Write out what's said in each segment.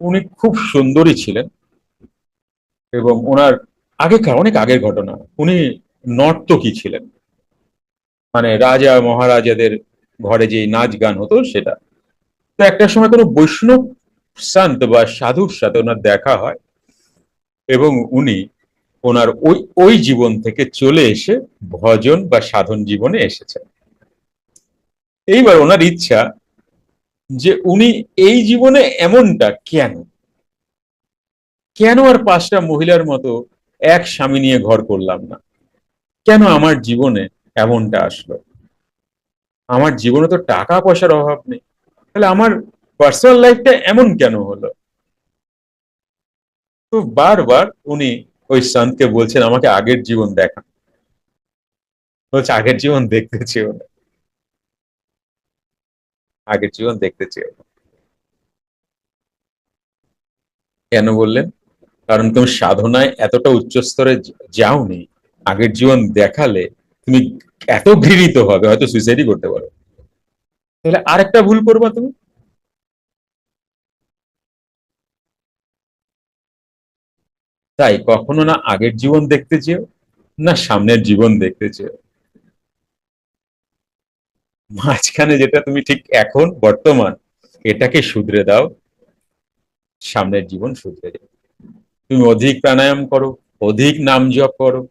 উনি খুব সুন্দরী ছিলেন এবং ওনার আগেকার অনেক আগের ঘটনা। উনি নর্তকী ছিলেন, মানে রাজা মহারাজাদের ঘরে যে নাচ গান হতো সেটা। তো একটা সময় কোনো বৈষ্ণব সন্ত বা সাধুর সাথে ওনার দেখা হয় এবং উনি ওনার ওই ওই জীবন থেকে চলে এসে ভজন বা সাধন জীবনে এসেছেন। এইবার ওনার ইচ্ছা যে উনি এই জীবনে এমনটা কেন, কেন আর পাঁচটা মহিলার মতো এক স্বামী নিয়ে ঘর করলাম না, কেন আমার জীবনে এমনটা আসলো। আমার জীবনে তো টাকা পয়সার অভাব নেই, তাহলে আমার পার্সোনাল লাইফটা এমন কেন হলো। তো বারবার উনি ওই সন্তকে বলছেন আমাকে আগের জীবন দেখা, বলছে আগের জীবন দেখতে চেয়েও না, আগের জীবন দেখতে চেয়েও না। কেন বললেন? কারণ তুমি সাধনায় এতটা উচ্চ স্তরে যাওনি। আগের জীবন দেখালে তুমি এত ঘৃণিত হবে, হয়তো সুইসাইডই করতে পারো। তাহলে আরেকটা ভুল করবা তুমি। তাই কখনো না আগের জীবন দেখতে চেও, না সামনের জীবন দেখতে চেও। মাঝখানে যেটা তুমি ঠিক এখন বর্তমান, এটাকে শুধরে দাও, সামনের জীবন শুধরে যাবে। তুমি অধিক প্রাণায়াম করো, অধিক নাম জপ করো,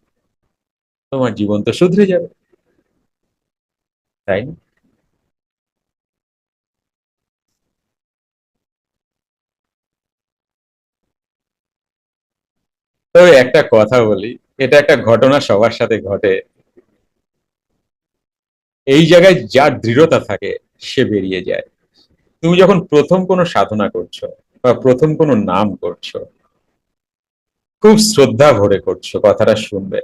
তোমার জীবন তো শুধরে যাবে, তাই না? তবে একটা কথা বলি, এটা একটা ঘটনা সবার সাথে ঘটে। এই জায়গায় যার দৃঢ়তা থাকে সে বেরিয়ে যায়। তুমি যখন প্রথম কোনো সাধনা করছো বা প্রথম কোনো নাম করছো, খুব শ্রদ্ধা ভরে করছো, কথাটা শুনবে।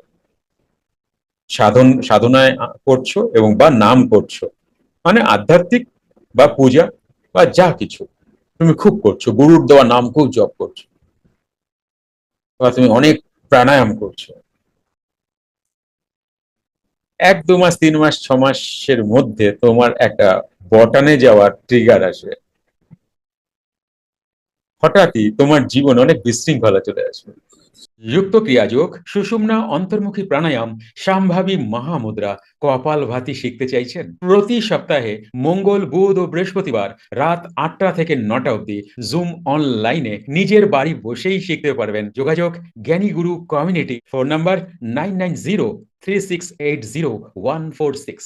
সাধনায় করছো এবং বা নাম করছো, মানে আধ্যাত্মিক বা পূজা বা যা কিছু তুমি খুব করছো, গুরুর দেওয়া নাম খুব জপ করছো, বা তুমি অনেক প্রাণায়াম করছো। 1 2 মাস 3 মাস 6 মাসের মধ্যে তোমার একটা বটানে যাওয়ার ট্রিগার আসবে। হঠাৎই তোমার জীবনে অনেক বিশৃঙ্খলা চলে আসবে। যুক্ত ক্রিয়াযোগ, সুষুম্না অন্তর্মুখী প্রাণায়াম, সম্ভাবী মহামুদ্রা, কপালভাতি শিখতে চাইছেন? প্রতি সপ্তাহে মঙ্গল, বুধ ও বৃহস্পতিবার রাত 8টা থেকে 9টা অবধি জুম অনলাইনে নিজের বাড়ি বসেই শিখতে পারবেন। যোগাযোগ জ্ঞানী গুরু কমিউনিটি, ফোন নাম্বার 9903680146।